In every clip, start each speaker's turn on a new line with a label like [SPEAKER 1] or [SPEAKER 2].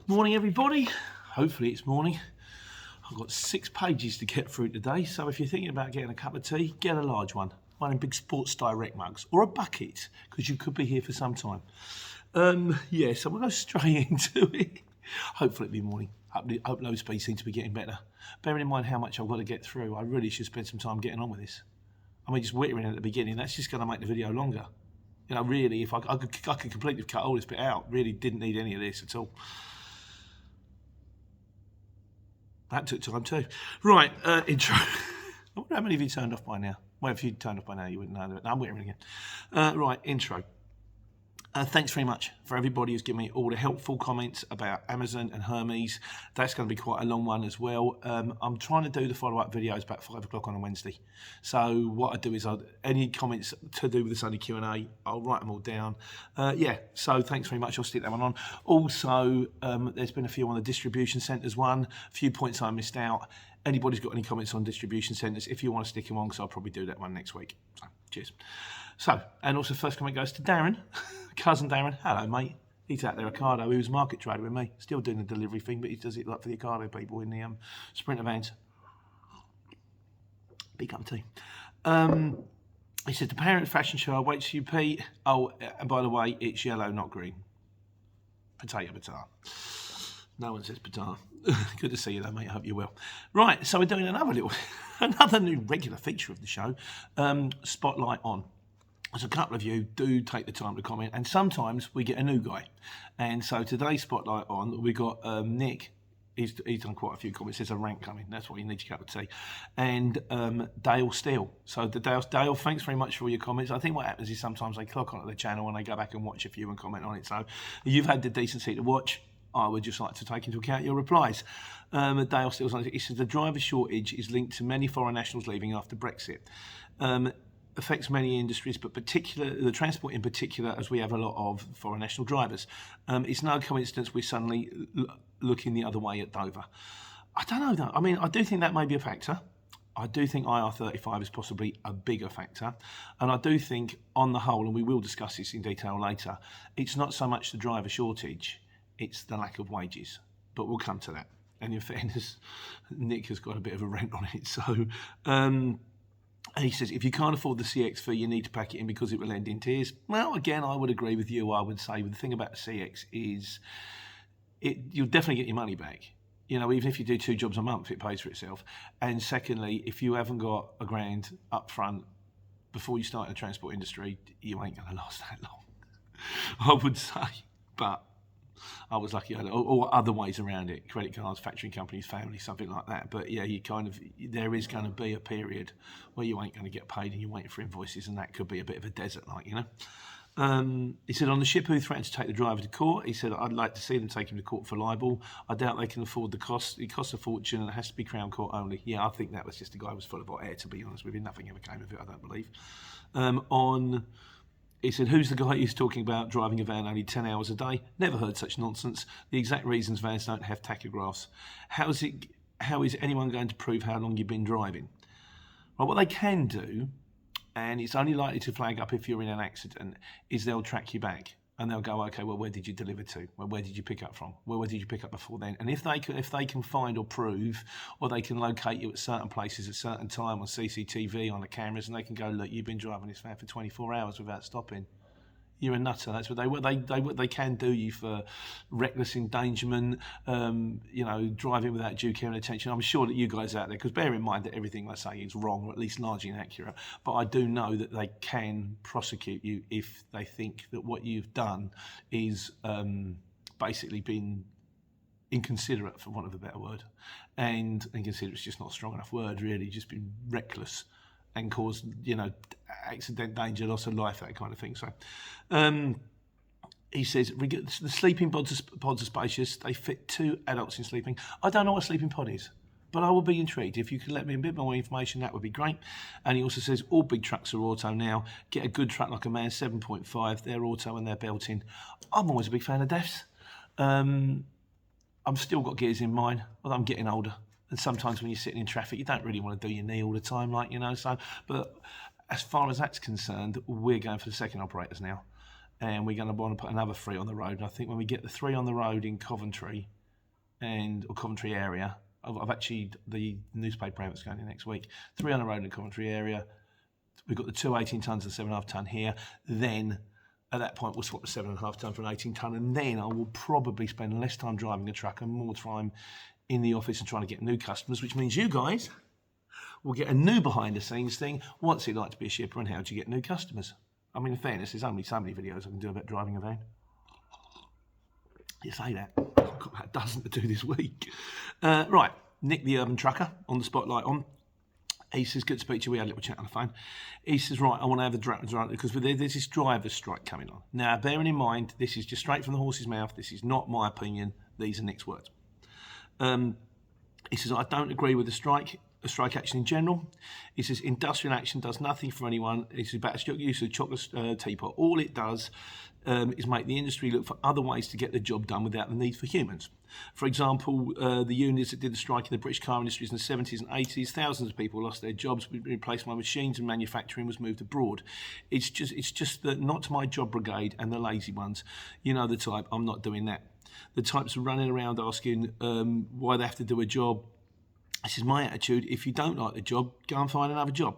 [SPEAKER 1] Morning everybody, hopefully it's morning. I've got 6 pages to get through today, so if you're thinking about getting a cup of tea, get a large one in big Sports Direct mugs, or a bucket, because you could be here for some time. So we'll go straight into it. Hopefully it'll be morning. Hope low speed seems to be getting better. Bearing in mind how much I've got to get through, I really should spend some time getting on with this. I mean, just whittering at the beginning, that's just going to make the video longer. You know, really, if I could completely cut all this bit out, really didn't need any of this at all. That took time too. Right, intro. I wonder how many of you turned off by now. Well, if you'd turned off by now, you wouldn't know that. No, I'm whittering again. Right, intro. Thanks very much for everybody who's given me all the helpful comments about Amazon and Hermes. That's going to be quite a long one as well. I'm trying to do the follow-up videos about 5 o'clock on a Wednesday. So what I do is any comments to do with the Sunday Q&A, I'll write them all down. So thanks very much. I'll stick that one on. Also, there's been a few on the distribution centres one, a few points I missed out. Anybody's got any comments on distribution centres, if you want to stick them on, because I'll probably do that one next week. So, cheers. So, and also first comment goes to Darren, cousin Darren. Hello, mate. He's out there, Ocado. He was a market trader with me. Still doing the delivery thing, but he does it like for the Ocado people in the Sprinter vans. Big cup of tea. He said, the parent fashion show awaits you, Pete. Oh, and by the way, it's yellow, not green. Potato. No one says potato. Good to see you though, mate. I hope you're well. Right, so we're doing another new regular feature of the show, Spotlight On. As a couple of you do take the time to comment, and sometimes we get a new guy. And so today's Spotlight On, we got Nick. He's done quite a few comments. There's a rank coming. That's what you need, your cup of tea. And Dale Steele. So Dale, thanks very much for all your comments. I think what happens is sometimes they clock onto the channel and they go back and watch a few and comment on it. So you've had the decency to watch. I would just like to take into account your replies. Dale Steele's on it. He says the driver shortage is linked to many foreign nationals leaving after Brexit. Affects many industries, but the transport in particular, as we have a lot of foreign national drivers. It's no coincidence we're suddenly looking the other way at Dover. I don't know though. I mean, I do think that may be a factor. I do think IR35 is possibly a bigger factor. And I do think on the whole, and we will discuss this in detail later, it's not so much the driver shortage, it's the lack of wages. But we'll come to that. And in fairness, Nick has got a bit of a rent on it. So, he says, if you can't afford the CX fee, you need to pack it in because it will end in tears. Well, again, I would agree with you. I would say the thing about the CX is you'll definitely get your money back. You know, even if you do 2 jobs a month, it pays for itself. And secondly, if you haven't got $1,000 up front before you start in the transport industry, you ain't going to last that long, I would say. But I was lucky, or other ways around it, credit cards, factoring companies, family, something like that. But yeah, there is going to be a period where you ain't going to get paid and you're waiting for invoices, and that could be a bit of a desert, like, you know. He said, on the ship who threatened to take the driver to court, he said, I'd like to see them take him to court for libel. I doubt they can afford the cost. It costs a fortune and it has to be Crown Court only. Yeah, I think that was just a guy who was full of hot air, to be honest with you. Nothing ever came of it, I don't believe. He said, who's the guy who's talking about driving a van only 10 hours a day? Never heard such nonsense. The exact reasons vans don't have tachographs. How is anyone going to prove how long you've been driving? Well, what they can do, and it's only likely to flag up if you're in an accident, is they'll track you back. And they'll go, okay, well, where did you deliver to? Well, where did you pick up from? Well, where did you pick up before then? And if they can find or prove, or they can locate you at certain places at certain time on CCTV, on the cameras, and they can go, look, you've been driving this van for 24 hours without stopping. You're a nutter. That's what they can do you for reckless endangerment, driving without due care and attention. I'm sure that you guys out there, because bear in mind that everything I say is wrong, or at least largely inaccurate, but I do know that they can prosecute you if they think that what you've done is basically been inconsiderate, for want of a better word, and inconsiderate's just not a strong enough word, really, just been reckless and cause, accident, danger, loss of life, that kind of thing. So he says, the sleeping pods are spacious. They fit 2 adults in sleeping. I don't know what a sleeping pod is, but I would be intrigued. If you could let me a bit more information, that would be great. And he also says, all big trucks are auto now. Get a good truck like a Man 7.5. They're auto and they're built in. I'm always a big fan of DEFs. I've still got gears in mine, although I'm getting older. And sometimes when you're sitting in traffic, you don't really want to do your knee all the time, but as far as that's concerned, we're going for the second operators now. And we're going to want to put another 3 on the road. And I think when we get the 3 on the road in Coventry, or Coventry area. I've actually, the newspaper outlet's going in next week. 3 on the road in the Coventry area. We've got the 2 18 tonnes and 7.5 tonne here. Then at that point, we'll swap the 7.5 tonne for an 18 tonne, and then I will probably spend less time driving a truck and more time in the office and trying to get new customers, which means you guys will get a new behind the scenes thing. What's it like to be a shipper and how do you get new customers? I mean, in fairness, there's only so many videos I can do about driving a van. You say that, I've got about a dozen to do this week. Right, Nick the Urban Trucker on the spotlight on. He says, good to speak to you. We had a little chat on the phone. He says, right, I want to have a driver because there's this driver's strike coming on. Now, bearing in mind, this is just straight from the horse's mouth. This is not my opinion. These are Nick's words. He says, I don't agree with the strike action in general. He says, industrial action does nothing for anyone. He says, about use of chocolate teapot. All it does is make the industry look for other ways to get the job done without the need for humans. For example, the unions that did the strike in the British car industries in the 70s and 80s, thousands of people lost their jobs, replaced by machines, and manufacturing was moved abroad. It's just that not my job brigade and the lazy ones. You know the type. I'm not doing that. The types are running around asking why they have to do a job. This is my attitude. If you don't like the job, go and find another job.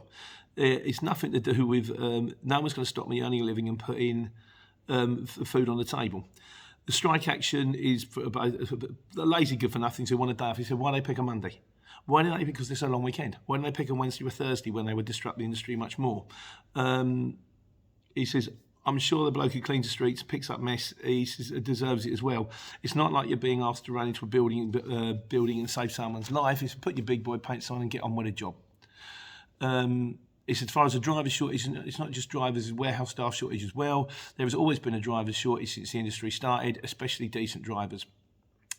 [SPEAKER 1] It's nothing to do with no one's going to stop me earning a living and putting food on the table. The strike action is for the lazy good for nothings who want a day off. He said, why do they pick a Monday? Why did they? Because it's a long weekend. Why didn't they pick a Wednesday or Thursday when they would disrupt the industry much more? He says, I'm sure the bloke who cleans the streets, picks up mess, he says, deserves it as well. It's not like you're being asked to run into a building and save someone's life. It's put your big boy paints on and get on with a job. He said, as far as a driver shortage, it's not just drivers, it's warehouse staff shortage as well. There has always been a driver shortage since the industry started, especially decent drivers.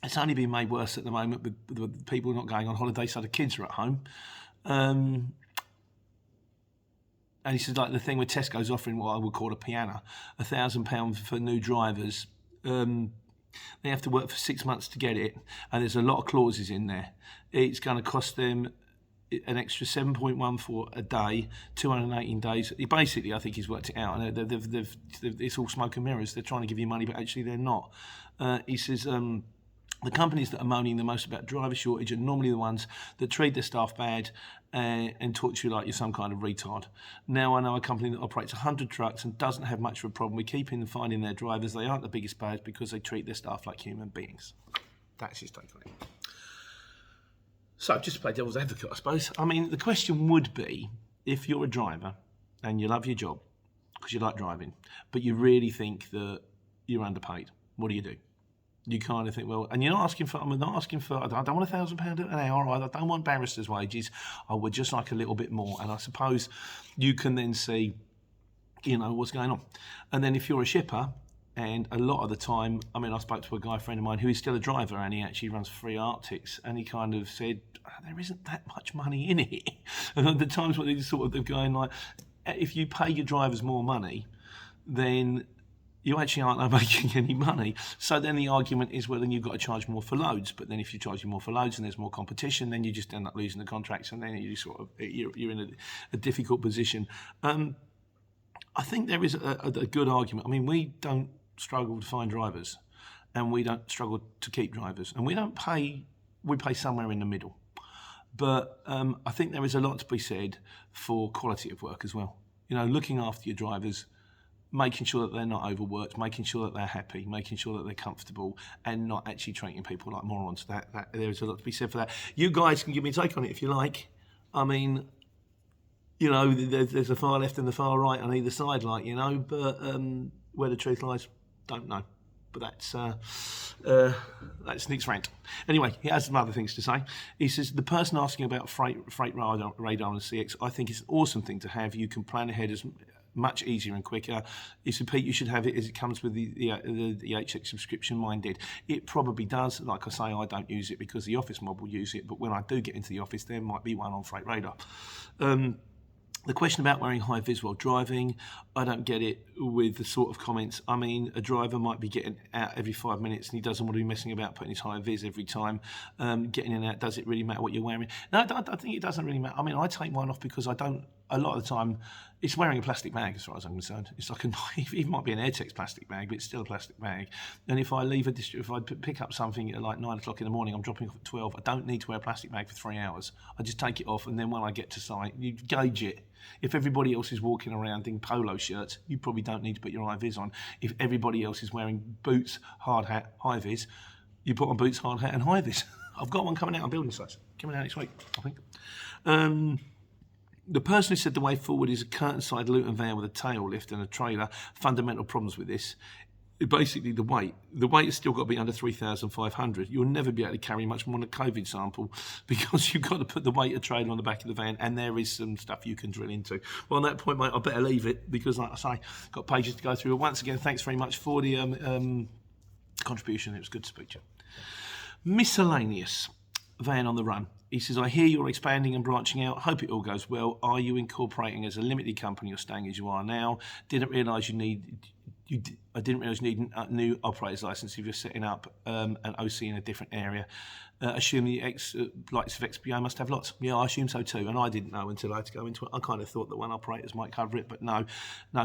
[SPEAKER 1] It's only been made worse at the moment with people not going on holiday, so the kids are at home. And he said, like the thing with Tesco's offering what I would call a piano, £1,000 for new drivers. They have to work for 6 months to get it, and there's a lot of clauses in there. It's going to cost them an extra 7.14 a day, 218 days. Basically, I think he's worked it out, and it's all smoke and mirrors. They're trying to give you money, but actually they're not. He says, the companies that are moaning the most about driver shortage are normally the ones that treat their staff bad and talk to you like you're some kind of retard. Now I know a company that operates 100 trucks and doesn't have much of a problem with keeping and finding their drivers. They aren't the biggest bads because they treat their staff like human beings. That's his take on it. So just to play devil's advocate, I suppose. I mean, the question would be, if you're a driver and you love your job because you like driving, but you really think that you're underpaid, what do? You kind of think, well, and you're not asking for, I'm not asking for, I don't want £1,000 an hour, I don't want barristers' wages, I would just like a little bit more. And I suppose you can then see, you know, what's going on. And then if you're a shipper, and a lot of the time, I mean, I spoke to a guy friend of mine who is still a driver and he actually runs 3 Arctics, and he kind of said, there isn't that much money in it. And at the times when they're sort of going like, if you pay your drivers more money, then you actually aren't making any money. So then the argument is, well, then you've got to charge more for loads. But then if you charge more for loads and there's more competition, then you just end up losing the contracts, and then you're in a difficult position. I think there is a good argument. I mean, we don't struggle to find drivers, and we don't struggle to keep drivers, and we pay somewhere in the middle. But I think there is a lot to be said for quality of work as well. You know, looking after your drivers, making sure that they're not overworked, making sure that they're happy, making sure that they're comfortable, and not actually treating people like morons. That there's a lot to be said for that. You guys can give me a take on it if you like. I mean, you know, there's a far left and the far right on either side, like, you know, but where the truth lies, don't know. But that's Nick's rant. Anyway, he has some other things to say. He says, the person asking about freight radar and CX, I think it's an awesome thing to have. You can plan ahead as much easier and quicker. He said, Pete, you should have it as it comes with the HX subscription. Mine did. It probably does. Like I say, I don't use it because the office mob will use it, but when I do get into the office, there might be one on Freight Radar. The question about wearing high vis while driving, I don't get it with the sort of comments. I mean, a driver might be getting out every 5 minutes and he doesn't want to be messing about putting his high vis every time. Getting in and out, does it really matter what you're wearing? No, I think it doesn't really matter. I mean, I take mine off because I don't a lot of the time, it's wearing a plastic bag as far as I'm concerned. It's like it might be an Airtex plastic bag, but it's still a plastic bag. And if I leave if I pick up something at like 9 o'clock in the morning, I'm dropping off at 12. I don't need to wear a plastic bag for 3 hours. I just take it off, and then when I get to site, you gauge it. If everybody else is walking around in polo shirts, you probably don't need to put your high vis on. If everybody else is wearing boots, hard hat, high vis, you put on boots, hard hat, and high vis. I've got one coming out on building sites. Coming out next week, I think. The person who said the way forward is a curtain-side Luton van with a tail lift and a trailer. Fundamental problems with this. Basically, the weight. The weight has still got to be under 3,500. You'll never be able to carry much more than a COVID sample because you've got to put the weight of trailer on the back of the van, and there is some stuff you can drill into. Well, on that point, mate, I better leave it because, like I say, got pages to go through. Once again, thanks very much for the contribution. It was good to speak to you. Miscellaneous. Van on the run. He says, I hear you're expanding and branching out. Hope it all goes well. Are you incorporating as a limited company or staying as you are now? I didn't realise you need a new operator's licence if you're setting up an OC in a different area. Assume the likes of XPO must have lots. Yeah, I assume so too. And I didn't know until I had to go into it. I kind of thought that one operators might cover it, but no.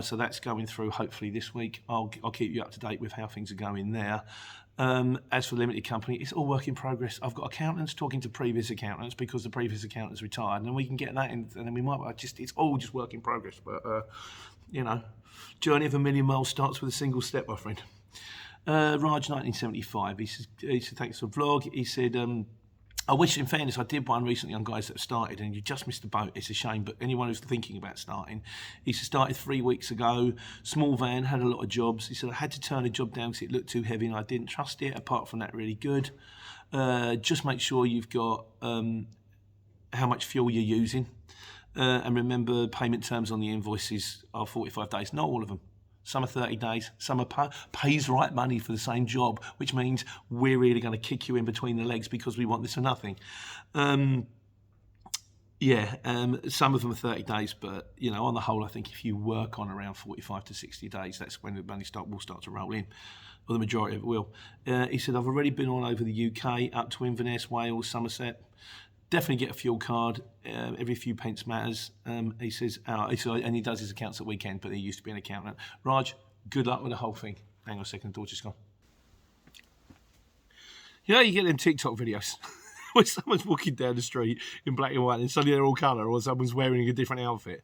[SPEAKER 1] So that's going through hopefully this week. I'll keep you up to date with how things are going there. As for limited company, it's all work in progress. I've got accountants talking to previous accountants because the previous accountant's retired, and we can get that in, and then we might it's all just work in progress. But journey of a million miles starts with a single step, my friend. Raj 1975. He said thanks for the vlog. He said I wish, in fairness, I did one recently on guys that have started, and you just missed the boat. It's a shame, but anyone who's thinking about starting, he said, started 3 weeks ago, small van, had a lot of jobs. He said, I had to turn a job down because it looked too heavy and I didn't trust it. Apart from that, really good. Just make sure you've got how much fuel you're using. And remember, payment terms on the invoices are 45 days, not all of them. Some are 30 days, some are pays right money for the same job, which means we're really going to kick you in between the legs because we want this for nothing. Some of them are 30 days, but on the whole, I think if you work on around 45 to 60 days, that's when the money will start to roll in, or the majority of it will. He said, I've already been all over the UK, up to Inverness, Wales, Somerset. Definitely get a fuel card. Every few pence matters. He says, and he does his accounts at weekend, but he used to be an accountant. Raj, good luck with the whole thing. Hang on a second, the door just gone. You get them TikTok videos where someone's walking down the street in black and white and suddenly they're all colour, or someone's wearing a different outfit.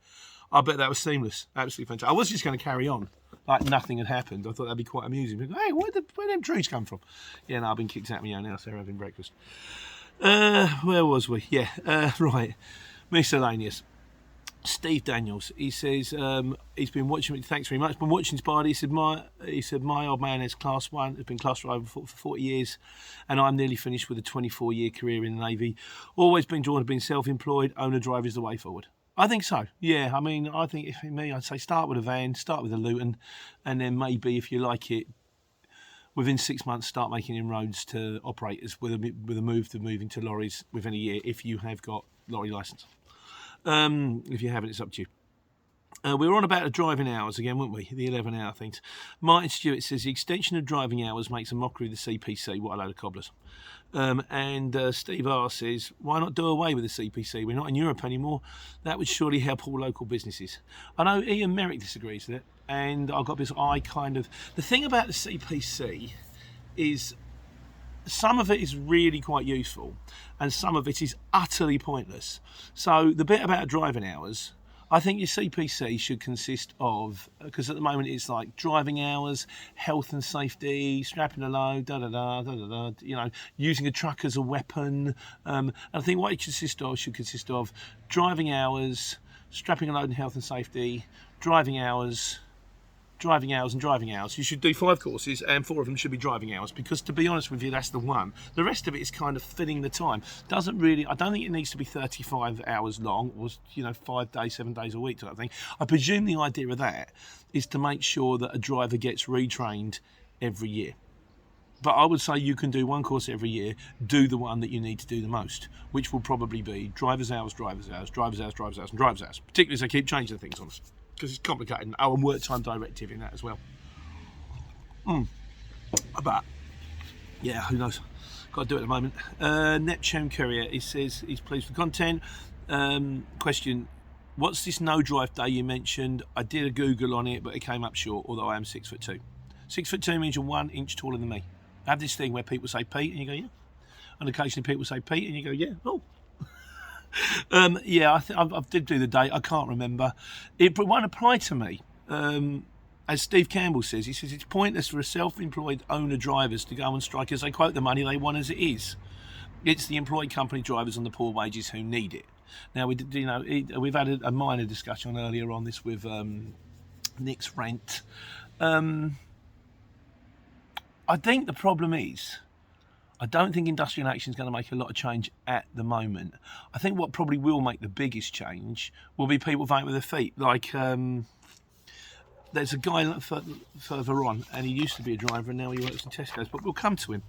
[SPEAKER 1] I bet that was seamless. Absolutely fantastic. I was just going to carry on like nothing had happened. I thought that'd be quite amusing. But, hey, where them trees come from? Yeah, no, I've been kicked out of my own house. They're having breakfast. Where was we? Right. Miscellaneous. Steve Daniels. He says he's been watching. Thanks very much. Been watching Spider. He said my old man has Class 1. Has been Class driver for 40 years, and I'm nearly finished with a 24-year career in the Navy. Always been drawn to being self-employed. Owner driver is the way forward. I think so. Yeah. I mean, I think if me, I'd say start with a van, start with a Luton, and then maybe if you like it, within 6 months, start making inroads to operators with a move to moving to lorries within a year if you have got lorry licence. If you haven't, it's up to you. We were on about the driving hours again, weren't we? The 11-hour things. Martin Stewart says the extension of driving hours makes a mockery of the CPC. What a load of cobblers. And Steve R says, why not do away with the CPC? We're not in Europe anymore. That would surely help all local businesses. I know Ian Merrick disagrees with it. And I've got this, the thing about the CPC is some of it is really quite useful and some of it is utterly pointless. So the bit about driving hours, I think your CPC should consist of, because at the moment it's like driving hours, health and safety, strapping a load, using a truck as a weapon. And I think what it should consist of driving hours, strapping a load in health and safety, driving hours. You should do 5 courses and 4 of them should be driving hours, because to be honest with you, that's the one. The rest of it is kind of filling the time. I don't think it needs to be 35 hours long or 5 days, 7 days a week type of thing. I presume the idea of that is to make sure that a driver gets retrained every year. But I would say you can do 1 course every year, do the one that you need to do the most, which will probably be driver's hours, and driver's hours, particularly as they keep changing things on us. Because it's complicated. And work time directive in that as well. But yeah, who knows? Got to do it at the moment. Neptune Courier, he says he's pleased with the content. Question: what's this no drive day you mentioned? I did a Google on it, but it came up short, although I am 6'2". 6'2" means you're 1 inch taller than me. I have this thing where people say Pete, and you go, yeah. And occasionally people say Pete, and you go, yeah. Oh. Yeah, I did do the date. I can't remember. It won't apply to me. As Steve Campbell says, he says it's pointless for a self-employed owner drivers to go on strike as they quote the money they want as it is. It's the employed company drivers on the poor wages who need it. Now we've had a minor discussion earlier on this with Nick's rent. I think the problem is, I don't think industrial action is going to make a lot of change at the moment. I think what probably will make the biggest change will be people voting with their feet. Like, there's a guy further on, and he used to be a driver, and now he works in Tesco's, but we'll come to him.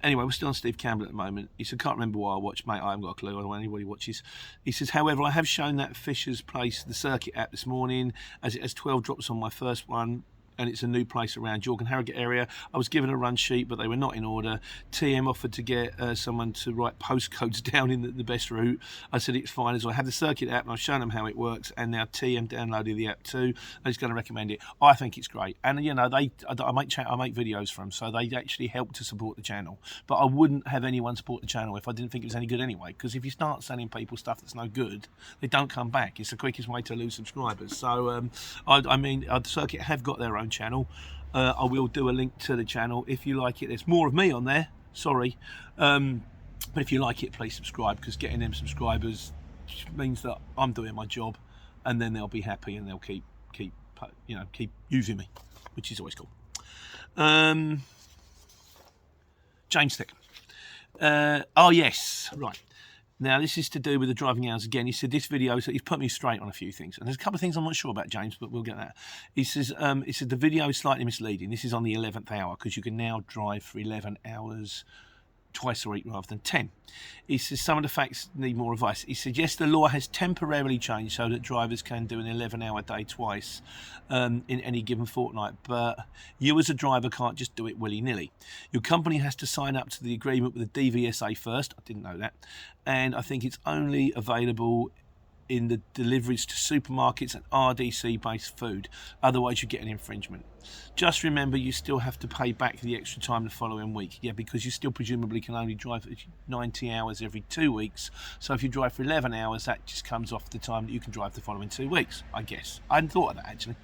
[SPEAKER 1] Anyway, we're still on Steve Campbell at the moment. He said, can't remember why I watched, mate. I haven't got a clue. I don't know anybody watches. He says, however, I have shown that Fisher's Place, the circuit app this morning, as it has 12 drops on my first one, and it's a new place around York and Harrogate area. I was given a run sheet, but they were not in order. TM offered to get someone to write postcodes down in the best route. I said it's fine, as I have the circuit app and I've shown them how it works, and now TM downloaded the app too, and he's going to recommend it. I think it's great, and I make videos for them, so they actually help to support the channel. But I wouldn't have anyone support the channel if I didn't think it was any good anyway, because if you start selling people stuff that's no good, they don't come back. It's the quickest way to lose subscribers. So the circuit have got their own channel. I will do a link to the channel if you like it. There's more of me on there, sorry, but if you like it, please subscribe, because getting them subscribers means that I'm doing my job, and then they'll be happy and they'll keep using me, which is always cool. James Thick. Oh yes, right. Now, this is to do with the driving hours again. He said this video, so he's put me straight on a few things. And there's a couple of things I'm not sure about, James, but we'll get that. He said the video is slightly misleading. This is on the 11th hour, because you can now drive for 11 hours twice a week rather than 10. He says some of the facts need more advice. He said, yes, the law has temporarily changed so that drivers can do an 11-hour day twice in any given fortnight, but you as a driver can't just do it willy-nilly. Your company has to sign up to the agreement with the DVSA first. I didn't know that. And I think it's only available in the deliveries to supermarkets and RDC-based food. Otherwise, you get an infringement. Just remember, you still have to pay back the extra time the following week. Yeah, because you still presumably can only drive 90 hours every 2 weeks. So if you drive for 11 hours, that just comes off the time that you can drive the following 2 weeks, I guess. I hadn't thought of that, actually.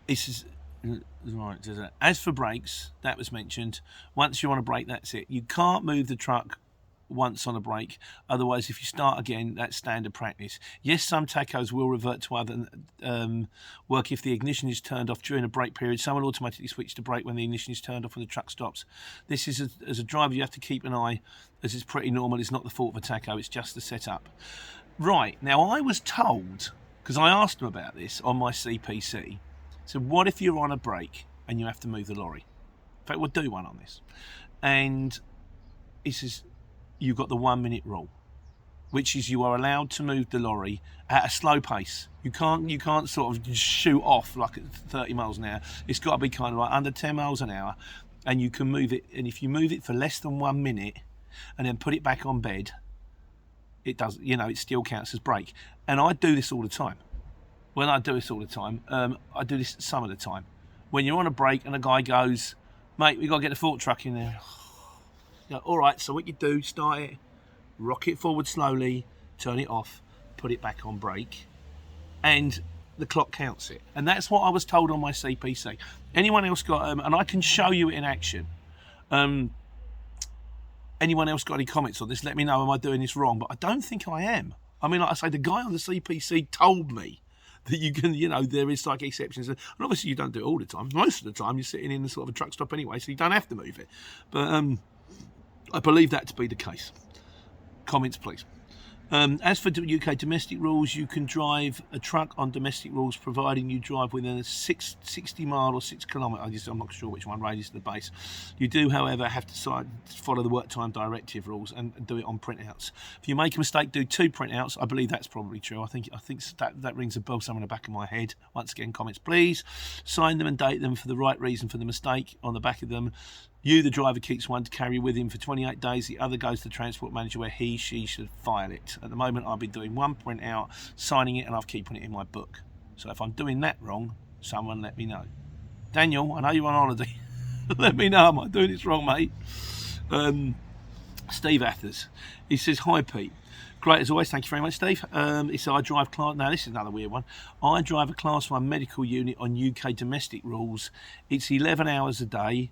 [SPEAKER 1] He says, right, as for brakes, that was mentioned. Once you're on a brake, that's it. You can't move the truck once on a brake, otherwise if you start again, that's standard practice. Yes, some tachos will revert to other work if the ignition is turned off during a brake period. Some will automatically switch to brake when the ignition is turned off and the truck stops. This is as a driver, you have to keep an eye, as it's pretty normal. It's not the fault of a tacho, it's just the setup. Right, now I was told, because I asked him about this on my CPC, so what if you're on a brake and you have to move the lorry? In fact, we'll do one on this. And he says, you've got the 1 minute rule, which is you are allowed to move the lorry at a slow pace. You can't sort of shoot off like at 30 miles an hour. It's got to be kind of like under 10 miles an hour, and you can move it. And if you move it for less than 1 minute and then put it back on bed, it does, it still counts as brake. And I do this all the time. When I do this all the time, I do this some of the time. When you're on a brake and a guy goes, mate, we've got to get the fork truck in there. All right, so what you do, start it, rock it forward slowly, turn it off, put it back on brake, and the clock counts it. And that's what I was told on my CPC. Anyone else got, and I can show you it in action. Anyone else got any comments on this? Let me know, am I doing this wrong? But I don't think I am. I mean, like I say, the guy on the CPC told me that you can, there is like exceptions. And obviously you don't do it all the time. Most of the time you're sitting in the sort of a truck stop anyway, so you don't have to move it. But I believe that to be the case. Comments, please. As for UK domestic rules, you can drive a truck on domestic rules providing you drive within a 60 mile or 6 kilometre, I'm not sure which one, radius to the base. You do, however, have to follow the work time directive rules and do it on printouts. If you make a mistake, do 2 printouts. I believe that's probably true. I think that rings a bell somewhere in the back of my head. Once again, comments please. Sign them and date them for the right reason for the mistake on the back of them. You, the driver, keeps one to carry with him for 28 days. The other goes to the transport manager where she should file it. At the moment, I've been doing 1 printout, signing it, and I'm keeping it in my book. So if I'm doing that wrong, someone let me know. Daniel, I know you're on holiday. Let me know. Am I doing this wrong, mate? Steve Athers. He says, hi, Pete. Great as always, thank you very much, Steve. He said, I drive class. Now, this is another weird one. I drive a Class 1 medical unit on UK domestic rules. It's 11 hours a day.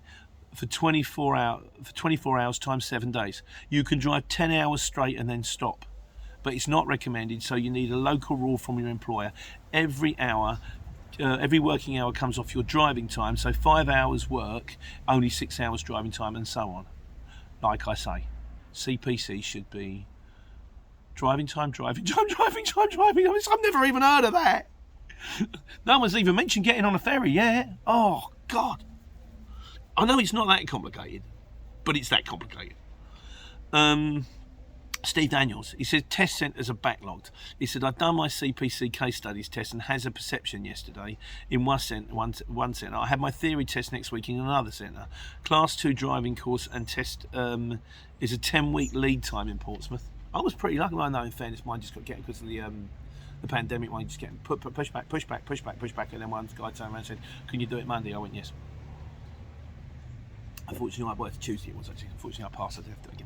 [SPEAKER 1] For 24 hours times 7 days. You can drive 10 hours straight and then stop, but it's not recommended, so you need a local rule from your employer. Every working hour comes off your driving time, so 5 hours work, only 6 hours driving time, and so on. Like I say, CPC should be driving time. I've never even heard of that. No one's even mentioned getting on a ferry yet. Oh God. I know it's not that complicated, but it's that complicated. Steve Daniels, he said test centres are backlogged. He said, I've done my CPC case studies test and hazard perception yesterday in one centre. I had my theory test next week in another centre. Class 2 driving course and test is a 10-week lead time in Portsmouth. I was pretty lucky. I know, in fairness, mine just got getting because of the pandemic. Mine just getting push back, and then one guy turned around and said, can you do it Monday? I went, yes. Unfortunately, I worked Tuesday. It was actually. Unfortunately, I passed. I did have to do it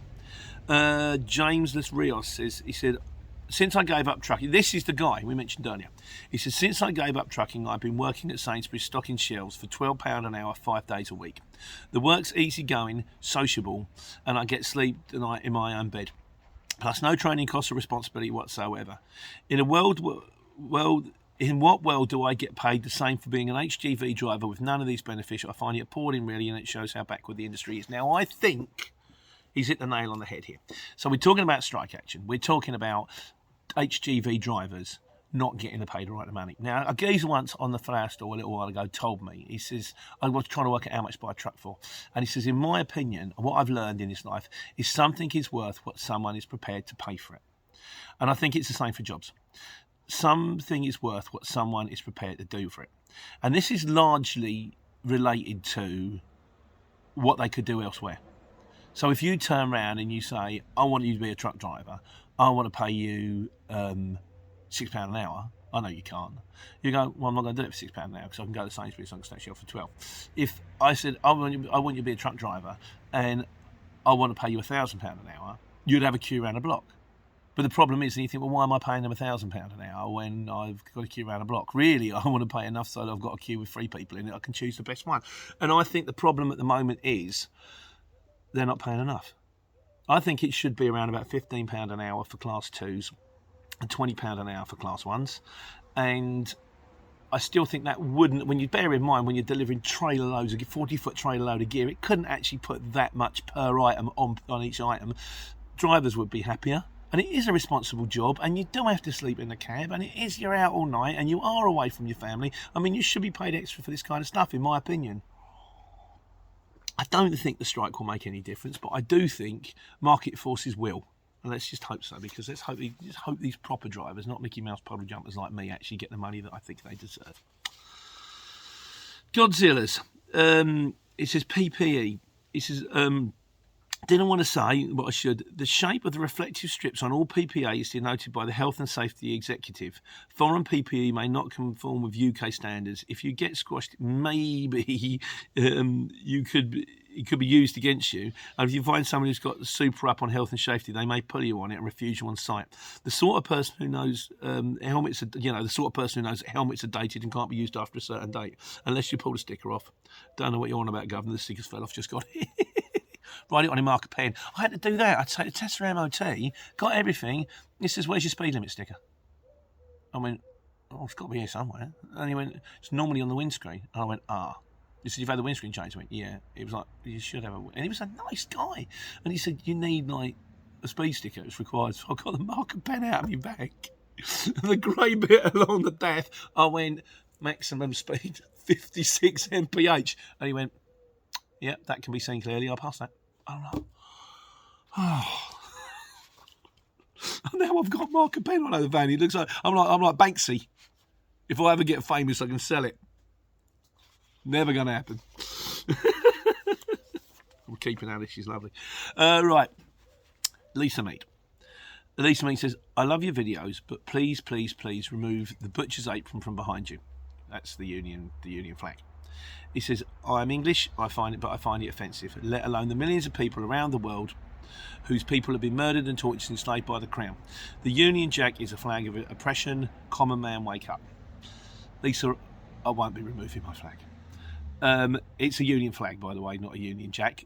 [SPEAKER 1] again. James Les Rios says, he said, since I gave up trucking, this is the guy we mentioned earlier. He says, since I gave up trucking, I've been working at Sainsbury's stocking shelves for £12 an hour, 5 days a week. The work's easygoing, sociable, and I get sleep tonight in my own bed. Plus, no training costs or responsibility whatsoever. In what world do I get paid the same for being an HGV driver with none of these benefits? I find it appalling, really, and it shows how backward the industry is. Now, I think he's hit the nail on the head here. So we're talking about strike action. We're talking about HGV drivers not getting the paid the right money. Now, a geezer once on the flower store a little while ago told me, he says, I was trying to work out how much to buy a truck for. And he says, in my opinion, what I've learned in this life is something is worth what someone is prepared to pay for it. And I think it's the same for jobs. Something is worth what someone is prepared to do for it. And this is largely related to what they could do elsewhere. So if you turn around and you say, I want you to be a truck driver, I want to pay you £6 an hour, I know you can't. You go, well, I'm not going to do it for £6 an hour because I can go to Sainsbury's and I can stay for 12. If I said, I want you to be a truck driver and I want to pay you £1,000 an hour, you'd have a queue around a block. But the problem is, and you think, well, why am I paying them £1,000 an hour when I've got a queue around a block? Really, I want to pay enough so that I've got a queue with 3 people in it. I can choose the best one. And I think the problem at the moment is they're not paying enough. I think it should be around about £15 an hour for Class 2s and £20 an hour for Class 1s. And I still think that wouldn't, when you bear in mind when you're delivering trailer loads, a 40-foot trailer load of gear, it couldn't actually put that much per item on each item. Drivers would be happier. And it is a responsible job, and you do have to sleep in the cab, and it is, you're out all night, and you are away from your family. I mean, you should be paid extra for this kind of stuff, in my opinion. I don't think the strike will make any difference, but I do think market forces will. And let's just hope so, because let's hope these proper drivers, not Mickey Mouse puddle jumpers like me, actually get the money that I think they deserve. Godzilla's. It says PPE. It says... Didn't want to say, but I should. The shape of the reflective strips on all PPE is denoted by the Health and Safety Executive. Foreign PPE may not conform with UK standards. If you get squashed, maybe it could be used against you. And if you find someone who's got the super up on health and safety, they may pull you on it and refuse you on site. The sort of person who knows helmets are dated and can't be used after a certain date, unless you pull the sticker off. Don't know what you're on about, Governor. The stickers fell off. Just got it. Write it on a marker pen. I had to do that. I take the test for MOT, got everything. He says, where's your speed limit sticker? I went, oh, it's got to be here somewhere. And he went, it's normally on the windscreen. And I went, He said, you've had the windscreen changed? I went, yeah. It was like, you should have a... And he was a nice guy. And he said, you need, like, a speed sticker is required. So I got the marker pen out of my bag. The grey bit along the dash, I went maximum speed 56 mph. And he went, yeah, that can be seen clearly. I'll pass that. I'm like, oh. Now I've got marker pen all over the van. It looks like I'm like Banksy. If I ever get famous, I can sell it. Never going to happen. I'm keeping Alice. She's lovely. Right. Lisa Mead. Lisa Mead says, I love your videos, but please, please, please remove the butcher's apron from behind you. That's the Union flag. He says, I'm English, I find it offensive, let alone the millions of people around the world whose people have been murdered and tortured and enslaved by the Crown. The Union Jack is a flag of oppression. Common man, wake up. Lisa, I won't be removing my flag. It's a Union flag, by the way, not a Union Jack.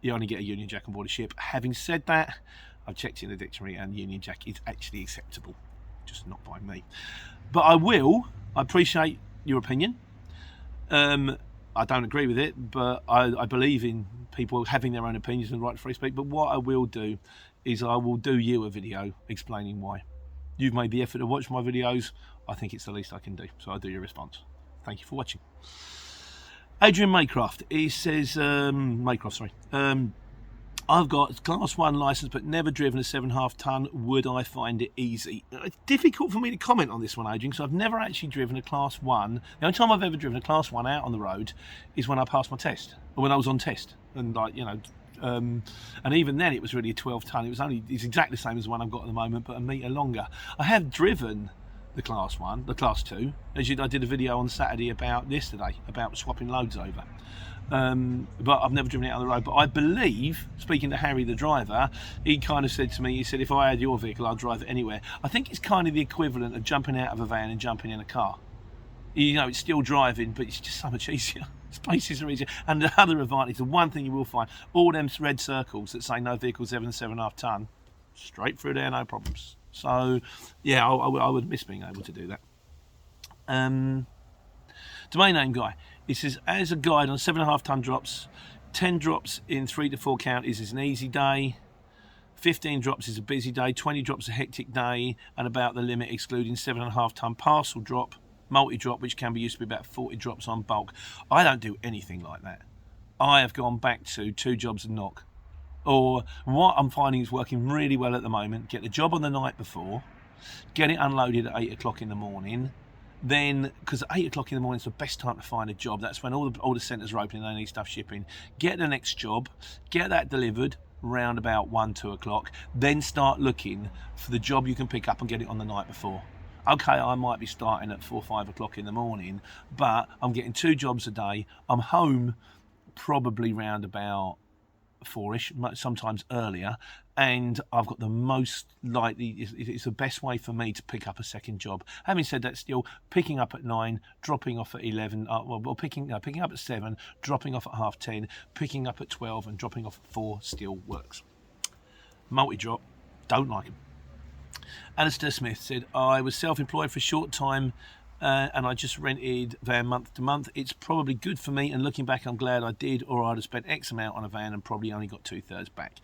[SPEAKER 1] You only get a Union Jack on board a ship. Having said that, I've checked in the dictionary and Union Jack is actually acceptable, just not by me. But I appreciate your opinion. I don't agree with it, but I believe in people having their own opinions and the right to free speech. But what I will do is I will do you a video explaining why. You've made the effort to watch my videos. I think it's the least I can do. So I'll do your response. Thank you for watching. Adrian Maycroft, he says, I've got Class 1 licence but never driven a 7.5 tonne. Would I find it easy? It's difficult for me to comment on this one, Adrian, because I've never actually driven a Class 1. The only time I've ever driven a Class 1 out on the road is when I passed my test, or when I was on test. And and even then it was really a 12 tonne. It's exactly the same as the one I've got at the moment, but a metre longer. I have driven the Class 1, the Class 2. I did a video on Saturday about swapping loads over. But I've never driven it on the road. But I believe, speaking to Harry the driver, he kind of said to me, he said, if I had your vehicle, I'd drive it anywhere. I think it's kind of the equivalent of jumping out of a van and jumping in a car. You know, it's still driving, but it's just so much easier. Spaces are easier. And the other advantage, the one thing you will find, all them red circles that say no vehicles ever than 7.5 tonne, straight through there, no problems. So, yeah, I would miss being able to do that. Domain name guy. He says, as a guide on 7.5 tonne drops, 10 drops in 3 to 4 counties is an easy day, 15 drops is a busy day, 20 drops a hectic day, and about the limit excluding 7.5 tonne parcel drop, multi-drop, which can be used to be about 40 drops on bulk. I don't do anything like that. I have gone back to 2 jobs a knock. Or what I'm finding is working really well at the moment, get the job on the night before, get it unloaded at 8 o'clock in the morning, then, because 8 o'clock in the morning is the best time to find a job, that's when all the centres are opening and they need stuff shipping, get the next job, get that delivered round about 1-2 o'clock, then start looking for the job you can pick up and get it on the night before. Okay, I might be starting at 4-5 o'clock in the morning, but I'm getting 2 jobs a day, I'm home probably round about 4ish, sometimes earlier, and I've got the most likely, it's the best way for me to pick up a second job. Having said that, still picking up at 9, dropping off at 11, picking up at 7, dropping off at 10:30, picking up at 12 and dropping off at 4 still works. Multi-drop, don't like them. Alistair Smith said, I was self-employed for a short time and I just rented van month to month. It's probably good for me, and looking back I'm glad I did, or I'd have spent X amount on a van and probably only got 2/3 back.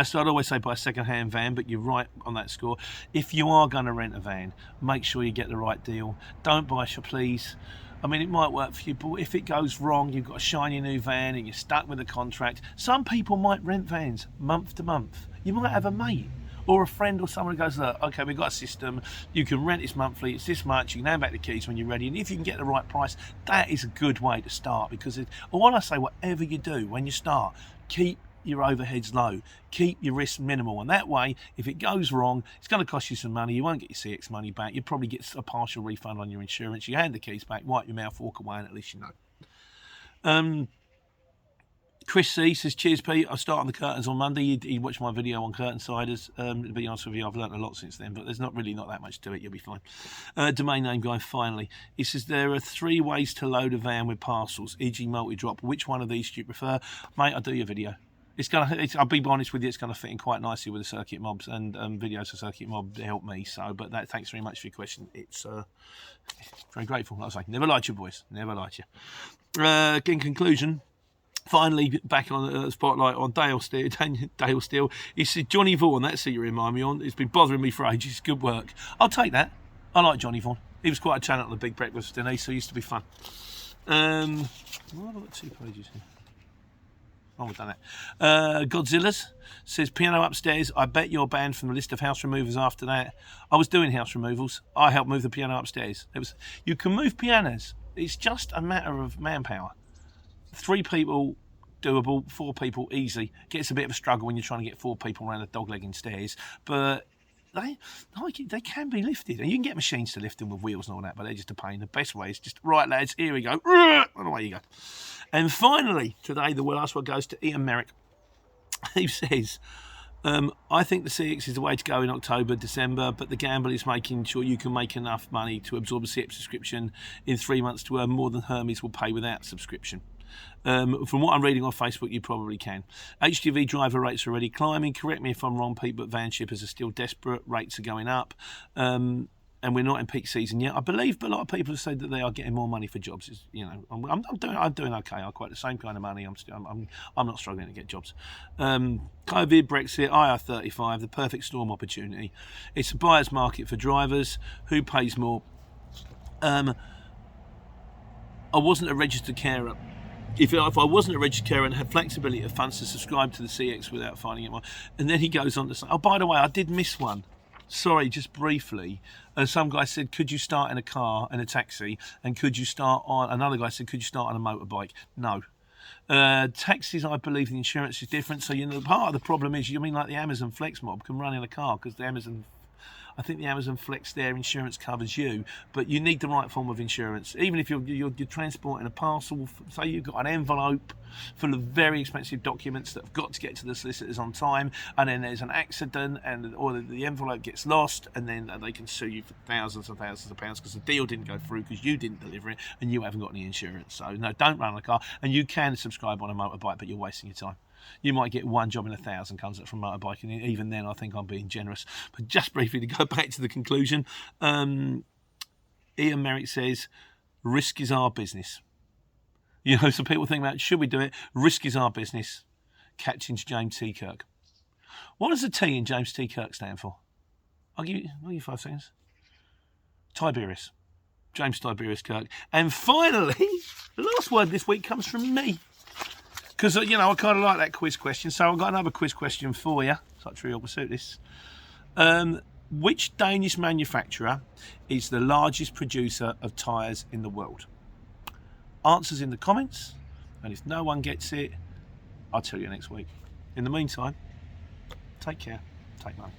[SPEAKER 1] So I'd always say buy a second-hand van, but you're right on that score. If you are going to rent a van, make sure you get the right deal. Don't buy please. I mean, it might work for you, but if it goes wrong, you've got a shiny new van and you're stuck with a contract. Some people might rent vans month to month. You might have a mate or a friend or someone who goes, look, okay, we've got a system, you can rent this monthly, it's this much, you can hand back the keys when you're ready, and if you can get the right price, that is a good way to start. Because when I say whatever you do when you start, keep your overheads low, keep your risks minimal, and that way, if it goes wrong, it's going to cost you some money, you won't get your CX money back, you'll probably get a partial refund on your insurance, you hand the keys back, wipe your mouth, walk away, and at least you know. Chris C says, cheers Pete, I'll start on the curtains on Monday. He watched my video on curtain siders. To be honest with you, I've learnt a lot since then, but there's not that much to it, you'll be fine. Domain name guy, finally. He says, there are 3 ways to load a van with parcels, e.g. multi-drop. Which one of these do you prefer? Mate, I'll do your video. I'll be honest with you, it's going to fit in quite nicely with the circuit mobs, and videos for circuit mob help me. So, but thanks very much for your question. It's very grateful. Like I say, never lied to you, boys. Never lied to you. In conclusion, Finally, back on the spotlight on Dale Steele. He said, Johnny Vaughan, that's who you remind me on. It's been bothering me for ages. Good work. I'll take that. I like Johnny Vaughan. He was quite a channel at the Big Breakfast, didn't he? So it used to be fun. Why have I got 2 pages here? Oh, we've done that. Godzilla's says, piano upstairs. I bet you're banned from the list of house removers after that. I was doing house removals. I helped move the piano upstairs. You can move pianos. It's just a matter of manpower. 3 people, doable. 4 people, easy. Gets a bit of a struggle when you're trying to get 4 people around the dog-legging stairs. But they can be lifted. And you can get machines to lift them with wheels and all that, but they're just a pain. The best way is just, right, lads, here we go. And away you go. And finally, today, the last one goes to Ian Merrick. He says, I think the CX is the way to go in October, December, but the gamble is making sure you can make enough money to absorb a CX subscription in 3 months to earn more than Hermes will pay without subscription. From what I'm reading on Facebook, you probably can. HGV driver rates are already climbing. Correct me if I'm wrong, Pete, but van shippers are still desperate. Rates are going up. And we're not in peak season yet, I believe, but a lot of people have said that they are getting more money for jobs. It's, you know, I'm doing okay. I quite the same kind of money. I'm not struggling to get jobs. COVID, Brexit, IR35, the perfect storm opportunity. It's a buyer's market for drivers. Who pays more? I wasn't a registered carer. If I wasn't a registered carer and had flexibility of funds to subscribe to the CX without finding it more, and then he goes on to say, oh, by the way, I did miss one. Sorry, just briefly. Some guy said, could you start in a car, in a taxi? And could you start on, another guy said, could you start on a motorbike? No. Taxis, I believe the insurance is different. So, you know, part of the problem is, you mean like the Amazon Flex mob can run in a car because I think the Amazon Flex, their insurance covers you, but you need the right form of insurance. Even if you're transporting a parcel, say you've got an envelope full of very expensive documents that have got to get to the solicitors on time, and then there's an accident, or the envelope gets lost, and then they can sue you for thousands and thousands of pounds because the deal didn't go through because you didn't deliver it and you haven't got any insurance. So no, don't run a car, and you can subscribe on a motorbike, but you're wasting your time. You might get one job in 1,000 comes up from motorbike, and even then I think I'm being generous. But just briefly to go back to the conclusion, Ian Merrick says, risk is our business. You know, some people think about, should we do it? Risk is our business. Catching James T. Kirk. What does the T in James T. Kirk stand for? I'll give you 5 seconds. Tiberius. James Tiberius Kirk. And finally, the last word this week comes from me. Because, you know, I kind of like that quiz question. So I've got another quiz question for you. Such Trivial Pursuit this. Which Danish manufacturer is the largest producer of tyres in the world? Answers in the comments. And if no one gets it, I'll tell you next week. In the meantime, take care. Take none.